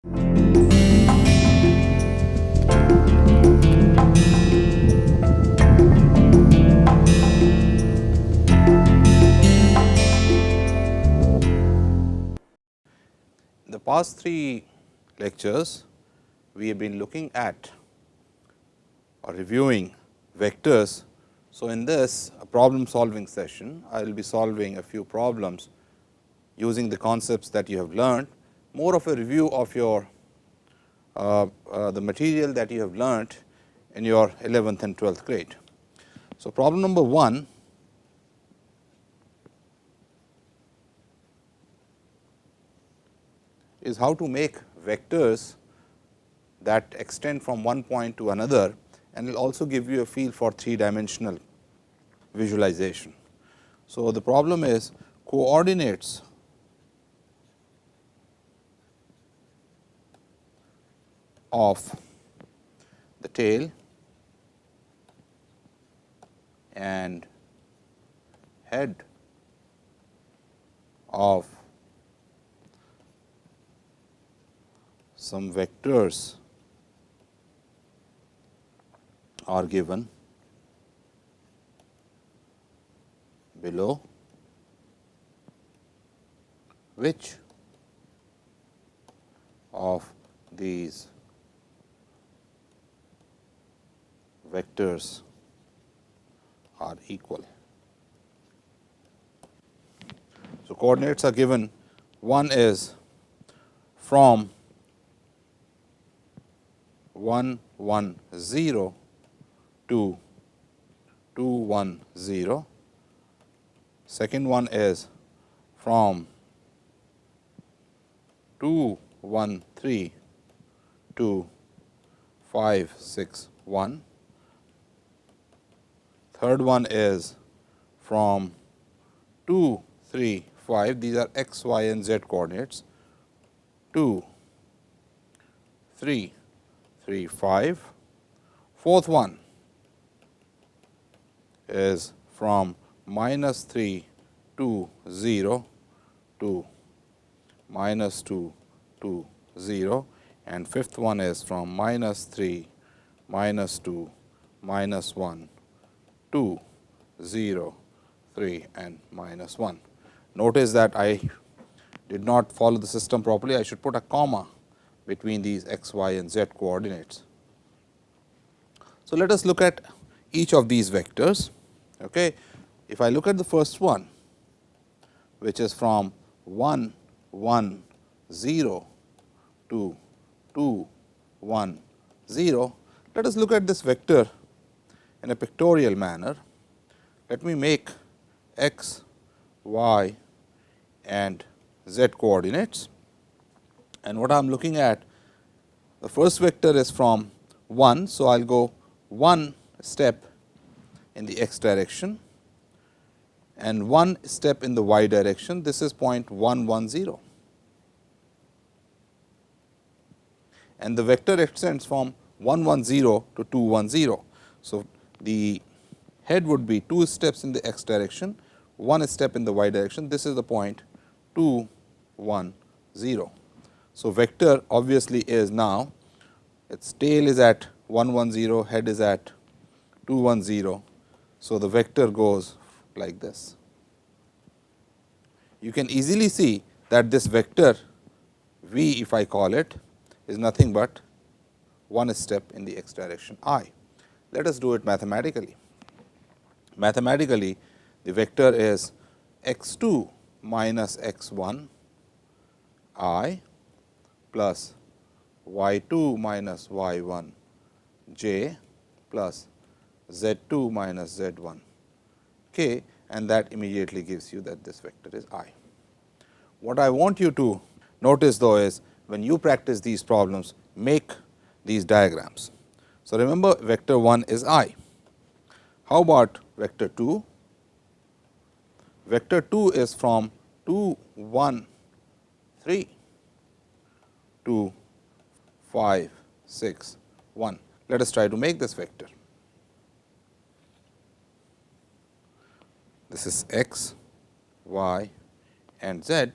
In the past 3 lectures, we have been looking at or reviewing vectors. So, in this problem solving session, I will be solving a few problems using the concepts that you have learned, more of a review of your the material that you have learned in your 11th and 12th grade. So, problem number 1 is how to make vectors that extend from one point to another, and will also give you a feel for 3-dimensional visualization. So, the problem is coordinates of the tail and head of some vectors are given below, which of these vectors are equal. So, coordinates are given. One is from 1 1 0 to 2 1 0. Second one is from 2 1 3 to 5 6 1. Third one is from 2 3 5, these are x, y and z coordinates, 2 3 3 5. Fourth one is from -3 to 0 to -2 to 0, and fifth one is from -3 -2 -1 to 0 3 and -1. Notice that I did not follow the system properly. I should put a comma between these x, y and z coordinates. So, let us look at each of these vectors. Okay. If I look at the first one, which is from 1 1 0 to 2 1 0, let us look at this vector in a pictorial manner. Let me make x, y and z coordinates, and what I am looking at, the first vector is from 1. So, I will go 1 step in the x direction and 1 step in the y direction. This is point 1 1 0, and the vector extends from 1 1 0 to 2 1 0. So, the head would be 2 steps in the x direction, 1 step in the y direction. This is the point 2 1 0. So, vector obviously is now, its tail is at 1 1 0, head is at 2 1 0. So, the vector goes like this. You can easily see that this vector v, if I call it, is nothing but 1 step in the x direction I. Let us do it mathematically. Mathematically, the vector is x 2 minus x 1 I plus y 2 minus y 1 j plus z 2 minus z 1 k, and that immediately gives you that this vector is I. What I want you to notice though is, when you practice these problems, make these diagrams. So, remember vector 1 is I. How about vector 2? Vector 2 is from 2 1 3 to 5 6 1. Let us try to make this vector. This is x, y and z.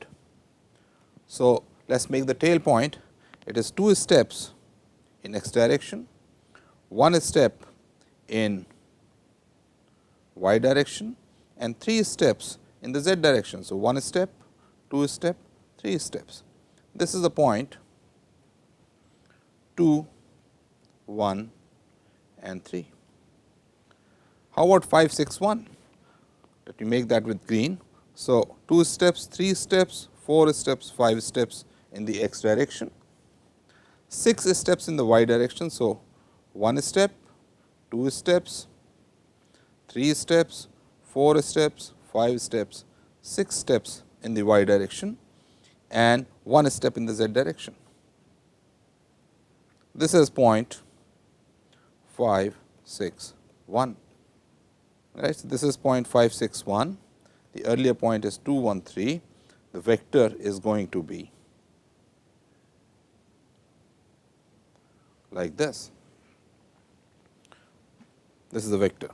So, let us make the tail point. it is 2 steps in x direction, 1 step in y direction and 3 steps in the z direction. So, 1 step, 2 step, 3 steps. This is the point 2, 1 and 3. How about 5, 6, 1? Let me make that with green. So, 2 steps, 3 steps, 4 steps, 5 steps in the x direction, 6 steps in the y direction. So, 1 step, 2 steps, 3 steps, 4 steps, 5 steps, 6 steps in the y direction and 1 step in the z direction. This is point 5, 6, 1. Right. So, this is point 5, 6, 1. The earlier point is 2, 1, 3. The vector is going to be like this. This is the vector.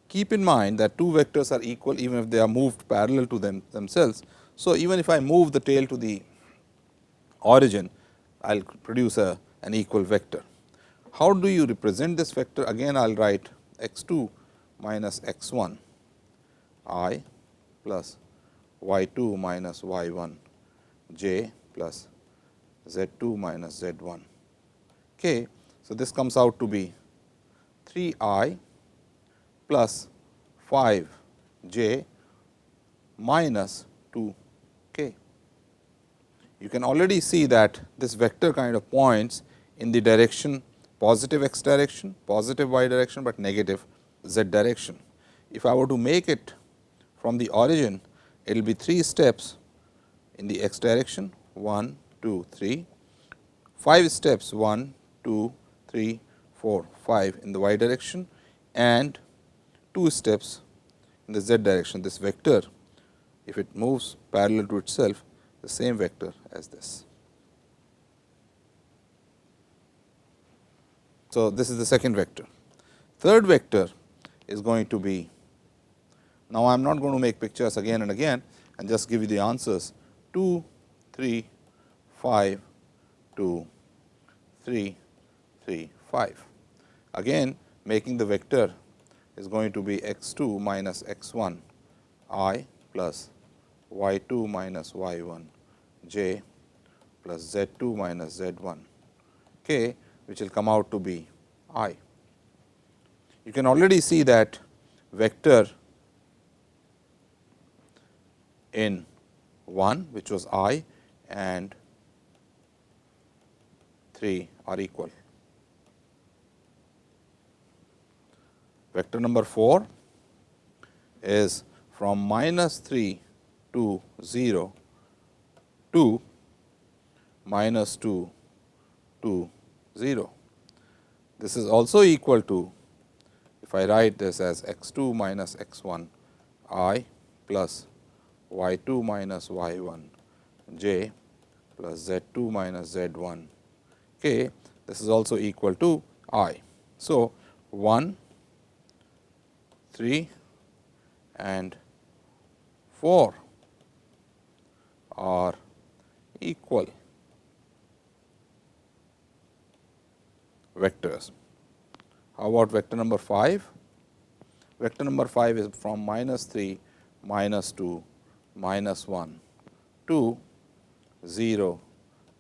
Keep in mind that two vectors are equal even if they are moved parallel to themselves. So, even if I move the tail to the origin, I will produce an equal vector. How do you represent this vector? Again, I will write x 2 minus x 1 I plus y 2 minus y 1 j plus z 2 minus z 1 k. So, this comes out to be 3 I plus 5 j minus 2 k. You can already see that this vector kind of points in the direction positive x direction, positive y direction, but negative z direction. If I were to make it from the origin, it will be 3 steps in the x direction 1, 2, 3, 5 steps 1, 2, 3, 4, 5 in the y direction and 2 steps in the z direction. This vector, if it moves parallel to itself, the same vector as this. So, this is the second vector. Third vector is going to be, now I am not going to make pictures again and again and just give you the answers 2, 3, 5, 2, 3, 3, 5. Again making the vector is going to be x 2 minus x 1 I plus y 2 minus y 1 j plus z 2 minus z 1 k, which will come out to be I. You can already see that vector in 1, which was I, and 3 are equal. Vector number 4 is from minus 3 to 0 to minus 2 to 0. This is also equal to, if I write this as x 2 minus x 1 I plus y 2 minus y 1 j plus z 2 minus z 1 k, this is also equal to I. So, 1, 3 and 4 are equal vectors. How about vector number 5? Vector number 5 is from minus 3, minus 2, minus 1 to 0,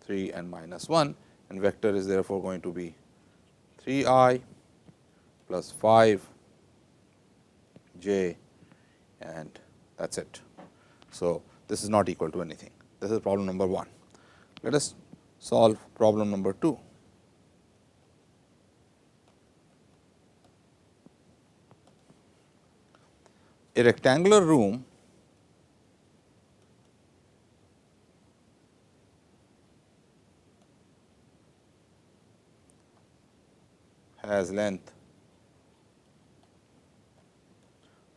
3 and minus 1, and vector is therefore going to be 3 I plus 5 j and that is it. So, this is not equal to anything. This is problem number 1. Let us solve problem number 2. A rectangular room has length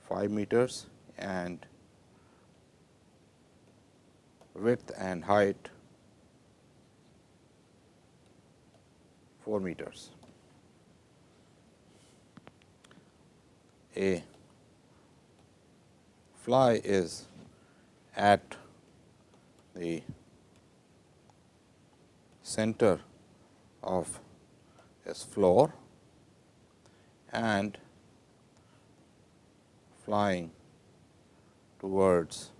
5 meters and width and height 4 meters. A fly is at the center of its floor and flying towards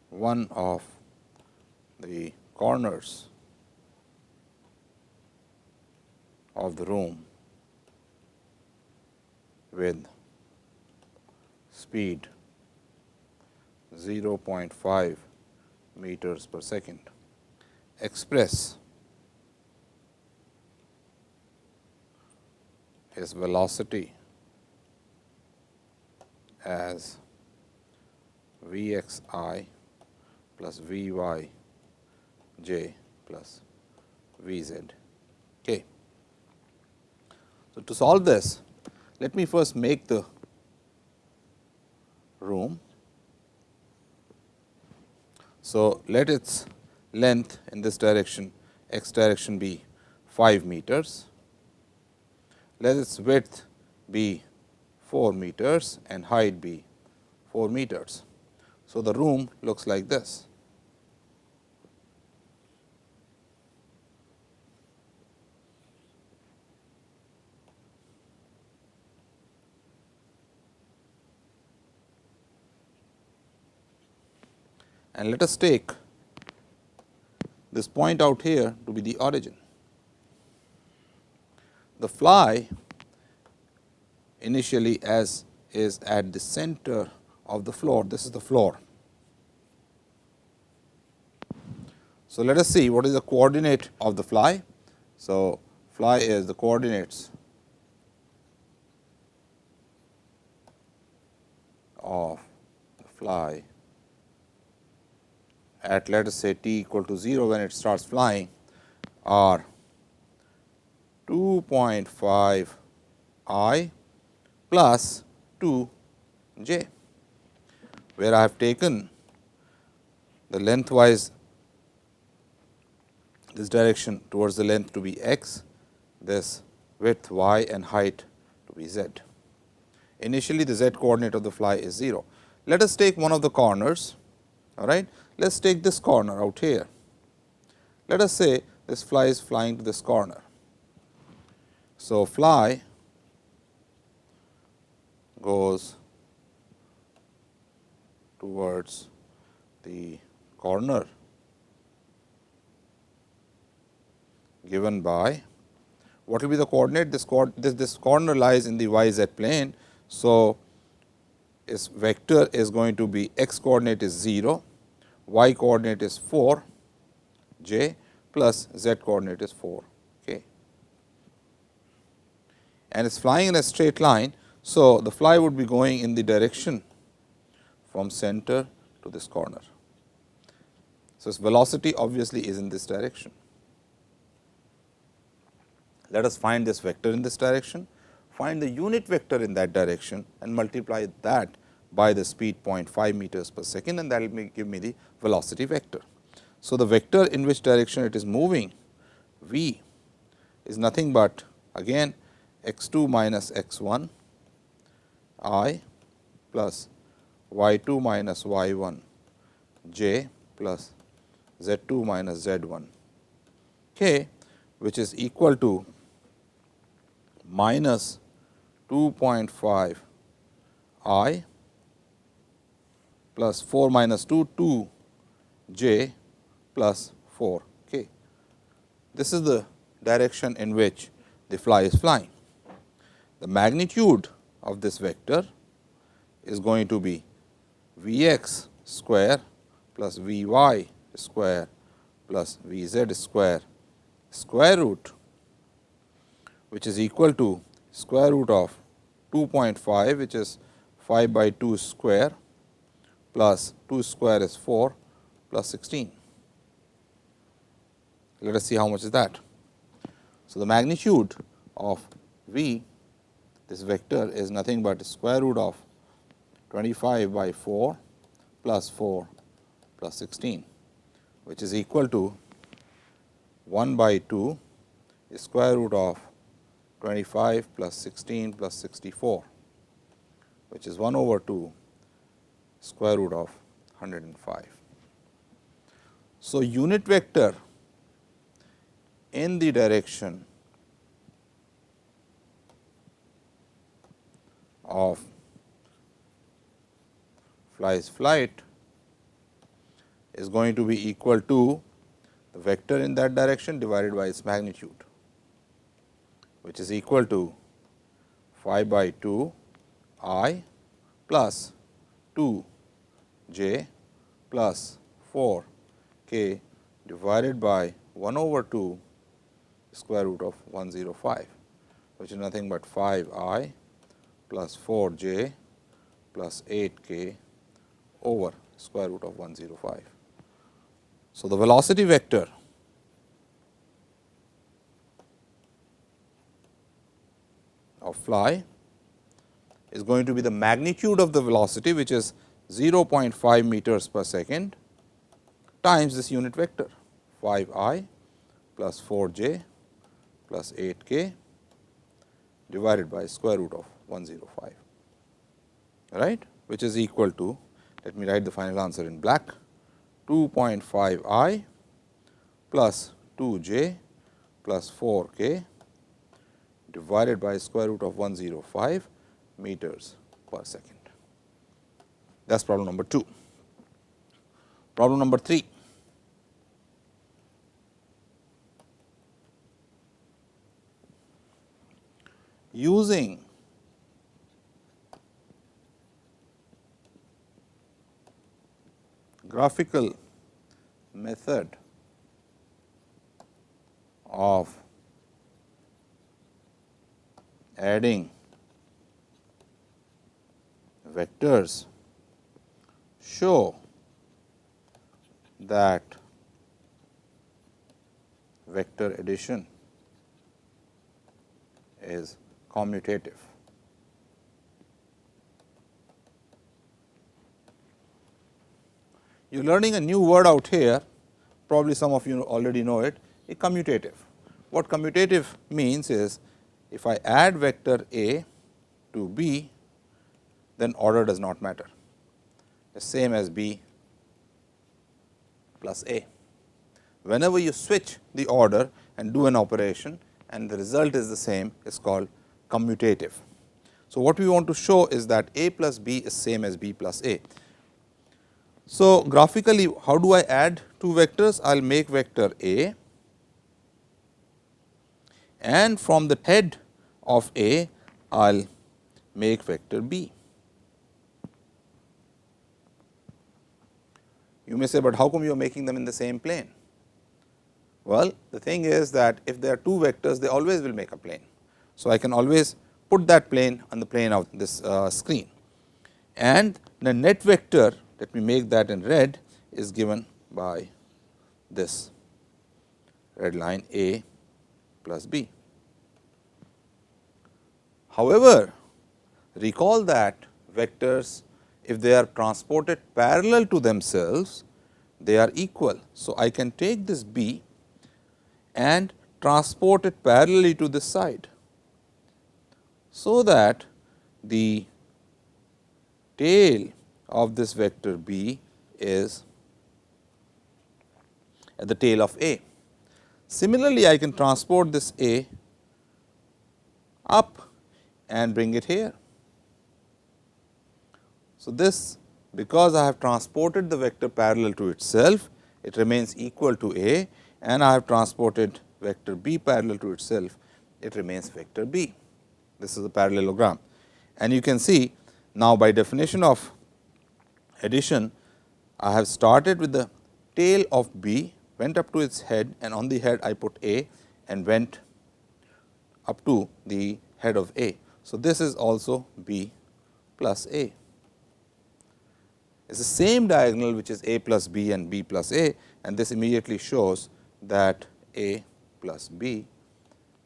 one of the corners of the room with speed 0.5 meters per second. Express its velocity as V x I plus V y j plus V z k. So, to solve this, let me first make the room. So, let its length in this direction x direction be 5 meters, let its width be 4 meters and height be 4 meters. So, the room looks like this. And let us take this point out here to be the origin. The fly initially as is at the center of the floor, this is the floor. So, let us see what is the coordinate of the fly. So, fly is the coordinates of the fly at, let us say, t equal to 0 when it starts flying are 2.5 I plus 2 j, where I have taken the lengthwise this direction towards the length to be x, this width y and height to be z. Initially, the z coordinate of the fly is 0. Let us take one of the corners. All right. Let us take this corner out here. Let us say this fly is flying to this corner. So, fly goes towards the corner given by, what will be the coordinate? This corner lies in the y z plane. So, its vector is going to be x coordinate is 0, y coordinate is 4 j plus z coordinate is 4 k, and it is flying in a straight line. So, the fly would be going in the direction from center to this corner. So, its velocity obviously is in this direction. Let us find this vector in this direction, find the unit vector in that direction and multiply that by the speed 0.5 meters per second, and that will give me the velocity vector. So, the vector in which direction it is moving v is nothing but again x 2 minus x 1 I plus y 2 minus y 1 j plus z 2 minus z 1 k, which is equal to minus 2.5 I plus 4 minus 2 2 j plus 4 k. This is the direction in which the fly is flying. The magnitude of this vector is going to be V x square plus V y square plus V z square root, which is equal to square root of 2.5, which is 5 by 2 square plus 2 square is 4 plus 16. Let us see how much is that. So, the magnitude of V, this vector, is nothing but square root of 25 by 4 plus 4 plus 16, which is equal to 1 by 2 is square root of 25 plus 16 plus 64, which is 1 over 2 square root of 105. So, unit vector in the direction of fly's flight is going to be equal to the vector in that direction divided by its magnitude, which is equal to phi by 2 I plus 2 j plus 4 k divided by 1 over 2 square root of 105, which is nothing but 5 I plus 4 j plus 8 k over square root of 105. So, the velocity vector of fly is going to be the magnitude of the velocity, which is 0.5 meters per second, times this unit vector 5 I plus 4 j plus 8 k divided by square root of 105, right, which is equal to, let me write the final answer in black, 2.5 I plus 2 j plus 4 k divided by square root of 105 meters per second. That is problem number 2. Problem number 3. Using graphical method of adding vectors, show that vector addition is commutative. You are learning a new word out here, probably some of you already know it, a commutative. What commutative means is, if I add vector A to B, then order does not matter, the same as B plus A. Whenever you switch the order and do an operation and the result is the same, is called commutative. So, what we want to show is that A plus B is same as B plus A. So, graphically, how do I add two vectors? I will make vector A, and from the head of A, I will make vector B. You may say, but how come you are making them in the same plane? Well, the thing is that if there are two vectors, they always will make a plane. So, I can always put that plane on the plane of this screen, and the net vector, let me make that in red, is given by this red line A plus B. However, recall that vectors, if they are transported parallel to themselves, they are equal. So, I can take this B and transport it parallelly to this side, so that the tail of this vector B is at the tail of A. Similarly, I can transport this A up and bring it here. So, this, because I have transported the vector parallel to itself, it remains equal to A, and I have transported vector B parallel to itself, it remains vector B. This is a parallelogram. And you can see now, by definition of addition, I have started with the tail of B, went up to its head, and on the head I put A and went up to the head of A. So, this is also B plus A. It is the same diagonal which is A plus B and B plus A, and this immediately shows that A plus B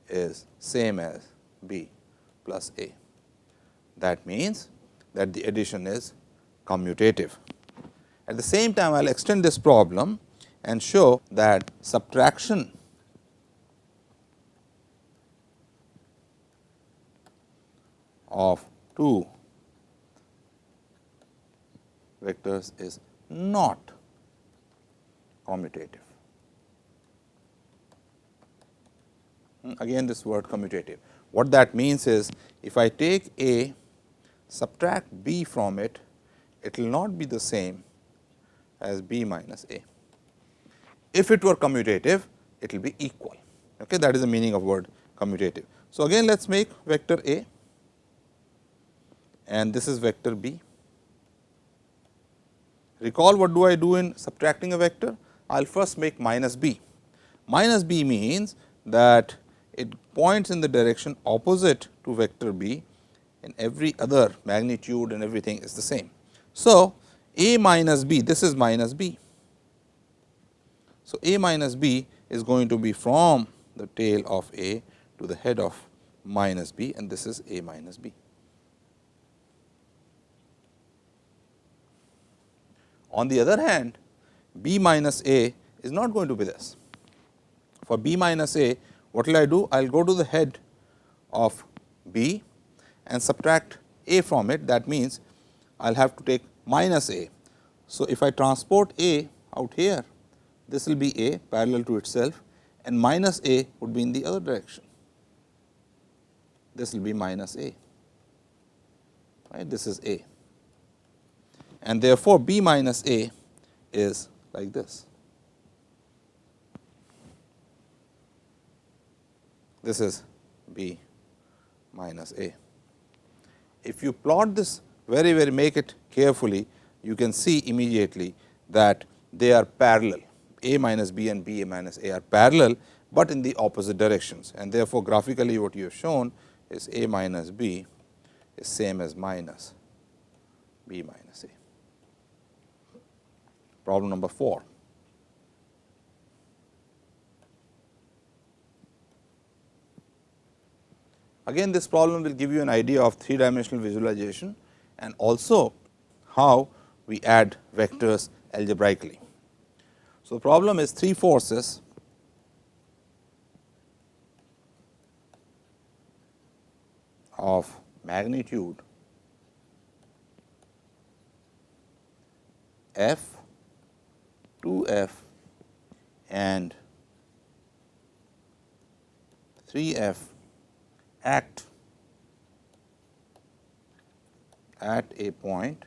is same as B plus A. That means that the addition is commutative. At the same time, I will extend this problem and show that subtraction of two vectors is not commutative. Again this word commutative. What that means is, if I take A, subtract B from it, it will not be the same as B minus A. If it were commutative, it will be equal. Okay, that is the meaning of word commutative. So, again let us make vector A, and this is vector B. Recall what do I do in subtracting a vector? I will first make minus B. Minus B means that it points in the direction opposite to vector B, and every other magnitude and everything is the same. So, A minus B, this is minus B. So, A minus B is going to be from the tail of A to the head of minus B, and this is A minus B. On the other hand, B minus A is not going to be this. For B minus A, what will I do? I will go to the head of B and subtract A from it. That means, I will have to take minus A. So, if I transport A out here, this will be A parallel to itself, and minus A would be in the other direction. This will be minus A, right. This is A, and therefore, B minus A is like this. This is B minus A. If you plot this very make it carefully, you can see immediately that they are parallel. A minus B and B minus A are parallel, but in the opposite directions, and therefore, graphically what you have shown is A minus B is same as minus B minus A. Problem number 4. Again, this problem will give you an idea of 3-dimensional visualization and also how we add vectors algebraically. So, the problem is 3 forces of magnitude F, 2F and 3F act at a point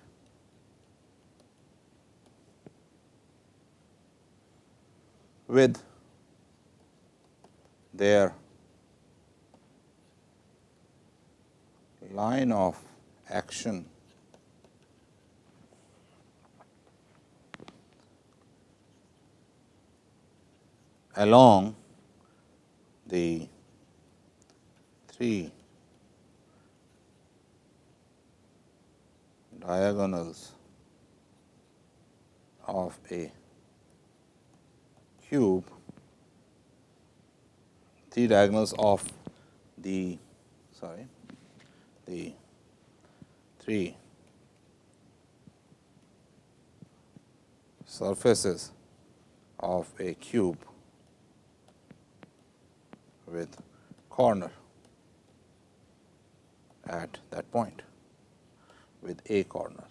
with their line of action along the 3 diagonals of a cube, 3 diagonals of the 3 surfaces of a cube with corner at that point with a corner.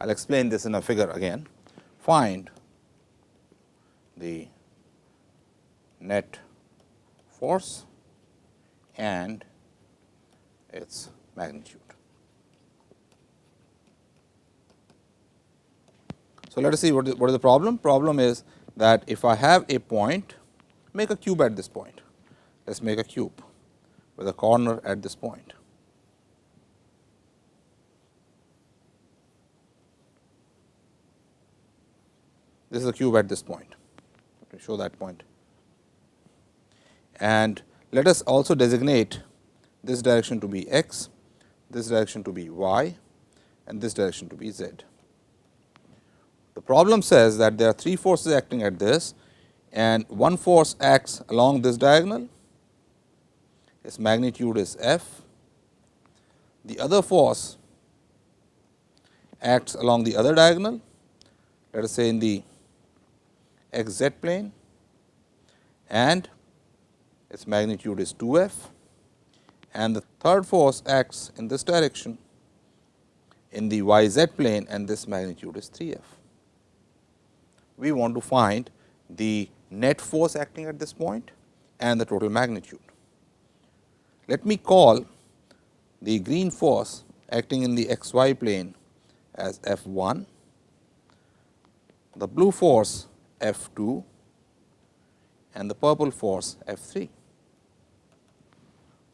I will explain this in a figure again. Find the net force and its magnitude. So, let us see what is the problem. Problem is that if I have a point, make a cube at this point. Let us make a cube with a corner at this point. This is a cube at this point. Let me show that point. And let us also designate this direction to be x, this direction to be y, and this direction to be z. The problem says that there are 3 forces acting at this, and one force acts along this diagonal, its magnitude is F. The other force acts along the other diagonal, let us say in the x z plane, and its magnitude is 2 f, and the third force acts in this direction in the yz plane, and this magnitude is 3 f. We want to find the net force acting at this point and the total magnitude. Let me call the green force acting in the x y plane as F 1, the blue force F 2, and the purple force F 3.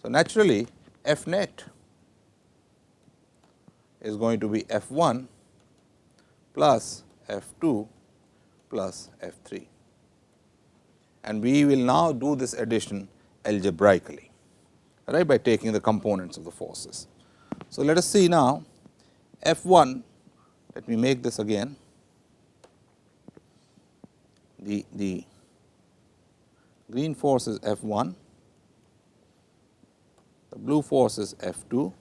So, naturally, F net is going to be F 1 plus F 2 plus F 3, and we will now do this addition algebraically, right, by taking the components of the forces. So, let us see now F 1, let me make this again, the green force is F 1, the blue force is F 2,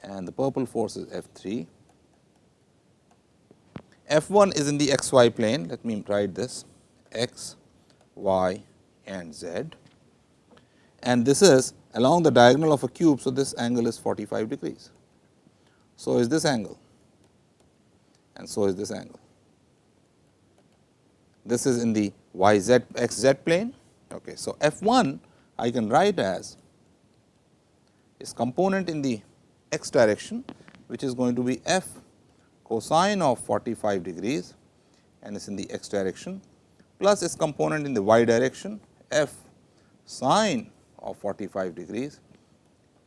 and the purple force is F 3. F 1 is in the x y plane, let me write this x, y and z, and this is along the diagonal of a cube. So, this angle is 45 degrees. So, is this angle, and so is this angle. This is in the y z x z plane. Okay. So, F 1 I can write as its component in the x direction, which is going to be f cosine of 45 degrees, and is in the x direction, plus its component in the y direction f sine of 45 degrees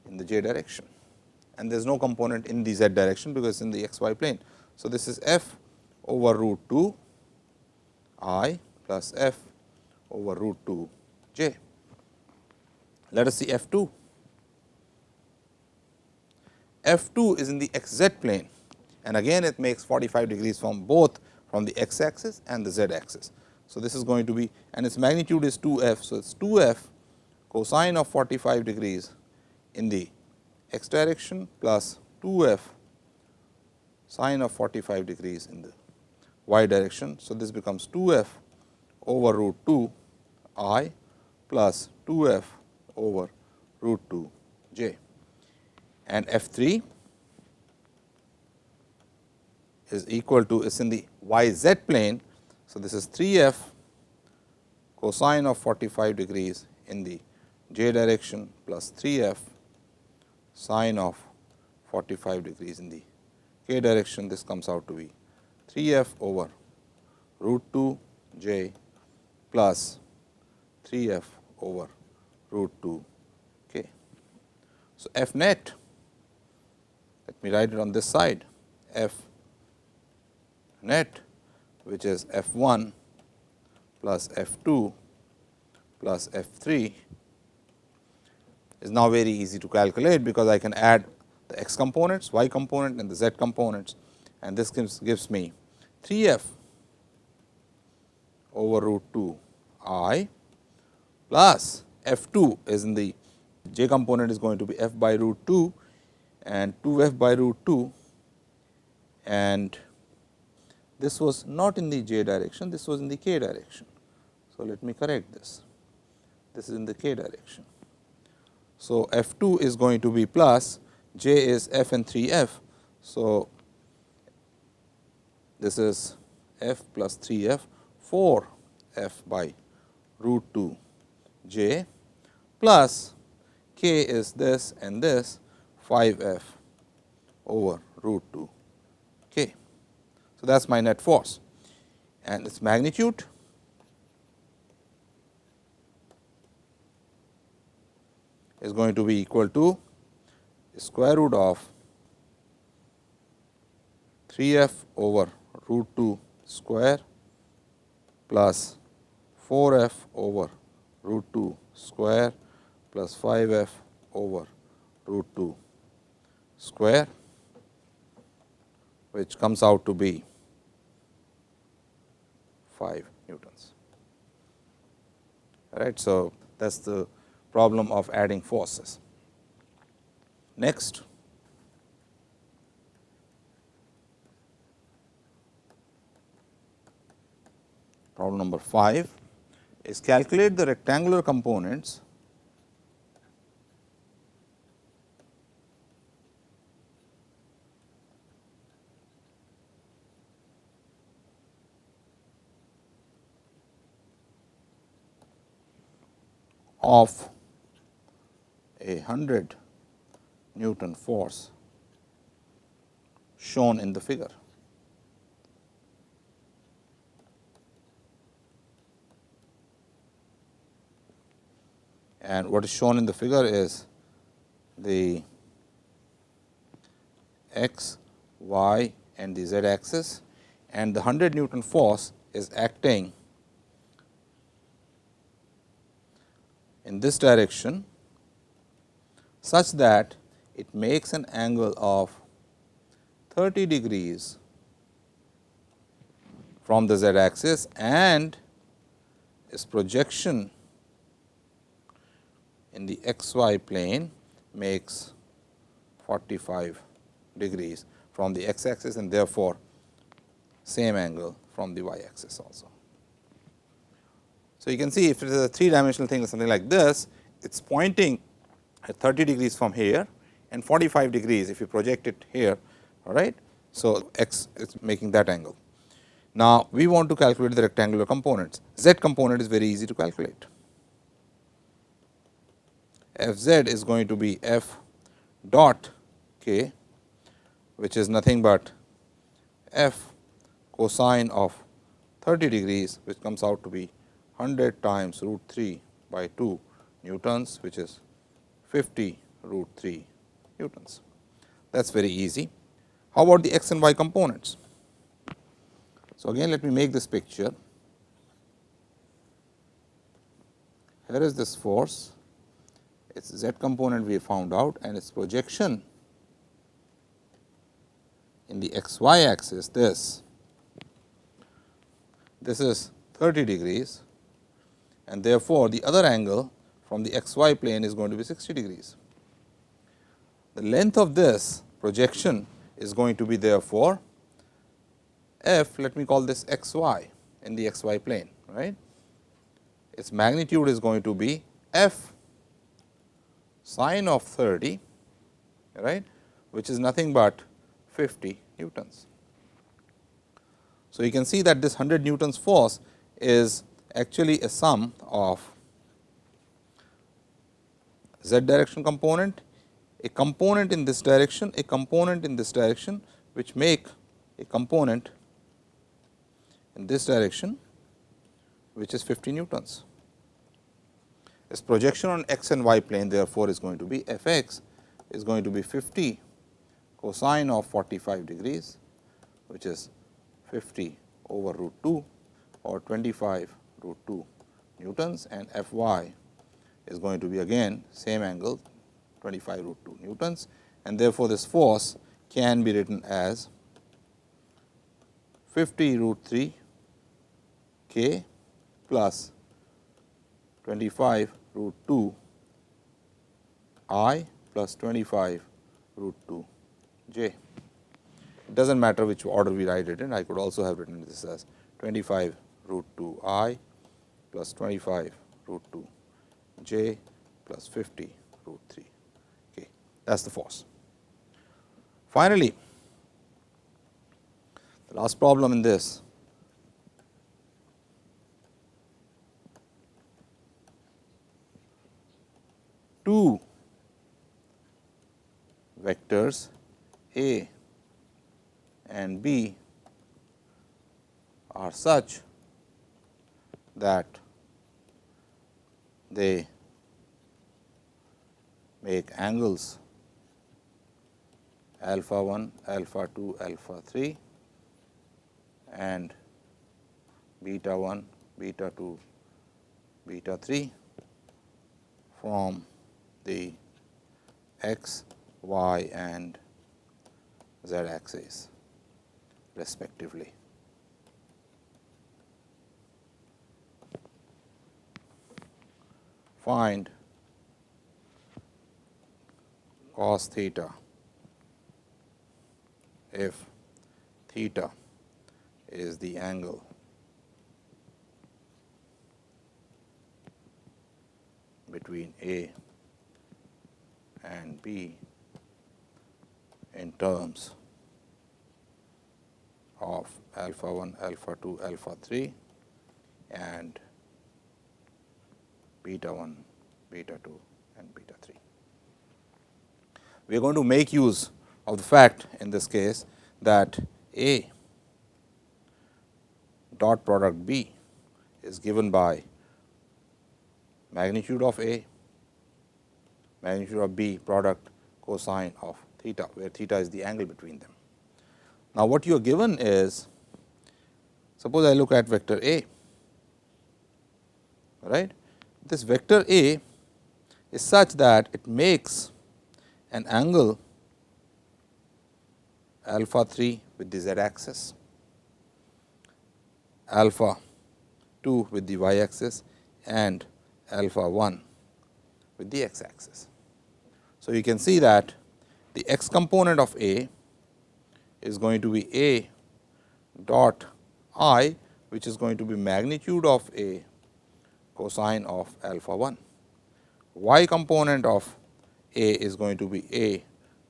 in the j direction, and there is no component in the z direction because it is in the x y plane. So, this is f over root 2 I plus f over root 2 j. Let us see F 2. F 2 is in the x z plane, and again it makes 45 degrees from both from the x axis and the z axis. So, this is going to be, and its magnitude is 2 f. So, it is 2 f cosine of 45 degrees in the x direction plus 2 f sine of 45 degrees in the y direction. So, this becomes 2 f over root 2 I plus 2 f over root 2 j, and F 3 is equal to, is in the y z plane. So, this is 3 f cosine of 45 degrees in the j direction plus 3 f sine of 45 degrees in the k direction. This comes out to be 3 f over root 2 j plus 3 f over root 2 k. So, F net, let me write it on this side, F net, which is F 1 plus F 2 plus F 3, is now very easy to calculate, because I can add the x components, y component and the z components, and this gives me 3 f over root 2 I plus F 2 is in the j component is going to be f by root 2 and 2 f by root 2, and this was not in the j direction, this was in the k direction. So, let me correct this, this is in the k direction. So, F 2 is going to be plus, j is f and 3 f. So, this is f plus 3 f, 4 f by root 2 j plus k is this and this, 5 f over root 2 k. So, that is my net force, and its magnitude is going to be equal to square root of 3 f over root 2 square plus 4 f over root 2 square plus 5 f over root 2 square, which comes out to be 5 newtons. All right. So, that is the problem of adding forces. Next, problem number 5 is calculate the rectangular components of a 100 Newton force shown in the figure. And what is shown in the figure is the x, y and the z axis, and the 100 Newton force is acting in this direction such that it makes an angle of 30 degrees from the z axis, and its projection in the xy plane makes 45 degrees from the x axis, and therefore, same angle from the y axis also. So, you can see if it is a 3-dimensional thing or something like this, it is pointing at 30 degrees from here and 45 degrees if you project it here, all right. So, x is making that angle. Now, we want to calculate the rectangular components. Z component is very easy to calculate. F z is going to be f dot k, which is nothing but f cosine of 30 degrees, which comes out to be 100 times root 3 by 2 newtons, which is 50 root 3 newtons. That is very easy. How about the x and y components? So, again let me make this picture. Here is this force, its z component we found out, and its projection in the x y axis, this is 30 degrees, and therefore, the other angle from the x y plane is going to be 60 degrees. The length of this projection is going to be therefore f, let me call this x y in the x y plane, right. Its magnitude is going to be f sine of 30, right, which is nothing but 50 newtons. So, you can see that this 100 newtons force is actually a sum of z direction component, a component in this direction, a component in this direction, which make a component in this direction, which is 50 newtons. Its projection on x and y plane therefore, is going to be f x is going to be 50 cosine of 45 degrees, which is 50 over root 2 or 25 root 2 newtons, and f y is going to be again same angle 25 root 2 newtons, and therefore, this force can be written as 50 root 3 k plus 25 root 2 I plus 25 root 2 j. It does not matter which order we write it in. I could also have written this as 25 root 2 I plus 25 root 2 j plus 50 root 3 k. That is the force. Finally, the last problem in this, two vectors A and B are such that they make angles alpha 1, alpha 2, alpha 3 and beta 1, beta 2, beta 3 from the x, y and z axis respectively. Find cos theta if theta is the angle between A and B in terms of alpha 1, alpha 2, alpha 3 and beta 1, beta 2 and beta 3. We are going to make use of the fact in this case that A dot product B is given by magnitude of A, magnitude of B product cosine of theta, where theta is the angle between them. Now, what you are given is, suppose I look at vector A, right. This vector A is such that it makes an angle alpha 3 with the z axis, alpha 2 with the y axis, and alpha 1 with the x axis. So, you can see that the x component of A is going to be A dot I, which is going to be magnitude of A cosine of alpha 1. Y component of A is going to be A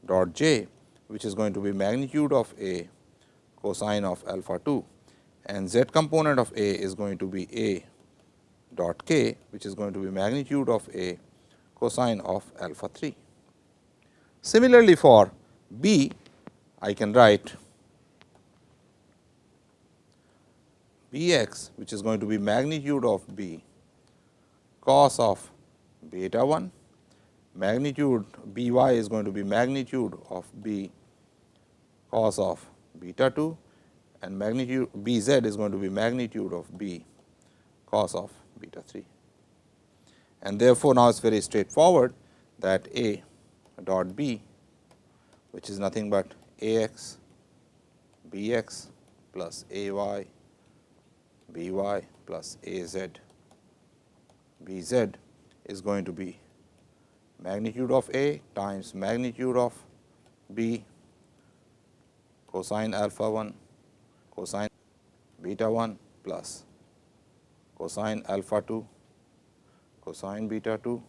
dot j, which is going to be magnitude of A cosine of alpha 2, and z component of A is going to be A dot k, which is going to be magnitude of A cosine of alpha 3. Similarly, for B, I can write B x, which is going to be magnitude of B cos of beta 1, magnitude B y is going to be magnitude of B cos of beta 2, and magnitude B z is going to be magnitude of B cos of beta 3. And therefore, now it is very straightforward that A dot B, which is nothing but A x B x plus A y B y plus A z B z is going to be magnitude of A times magnitude of B cosine alpha 1 cosine beta 1 plus cosine alpha 2 cosine beta 2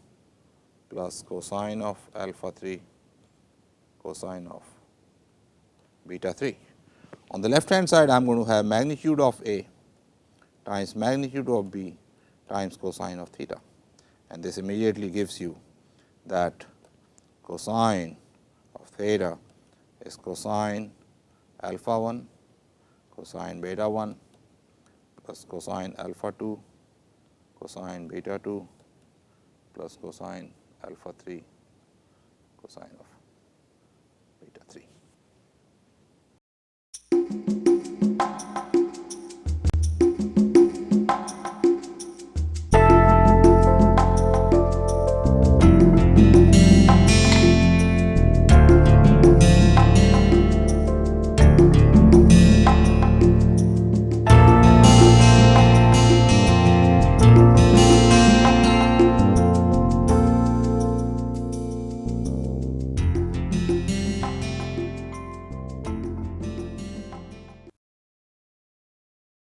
plus cosine of alpha 3 cosine of beta 3. On the left hand side, I am going to have magnitude of A times magnitude of B times cosine of theta, and this immediately gives you that cosine of theta is cosine alpha 1 cosine beta 1 plus cosine alpha 2 cosine beta 2 plus cosine alpha 3 cosine of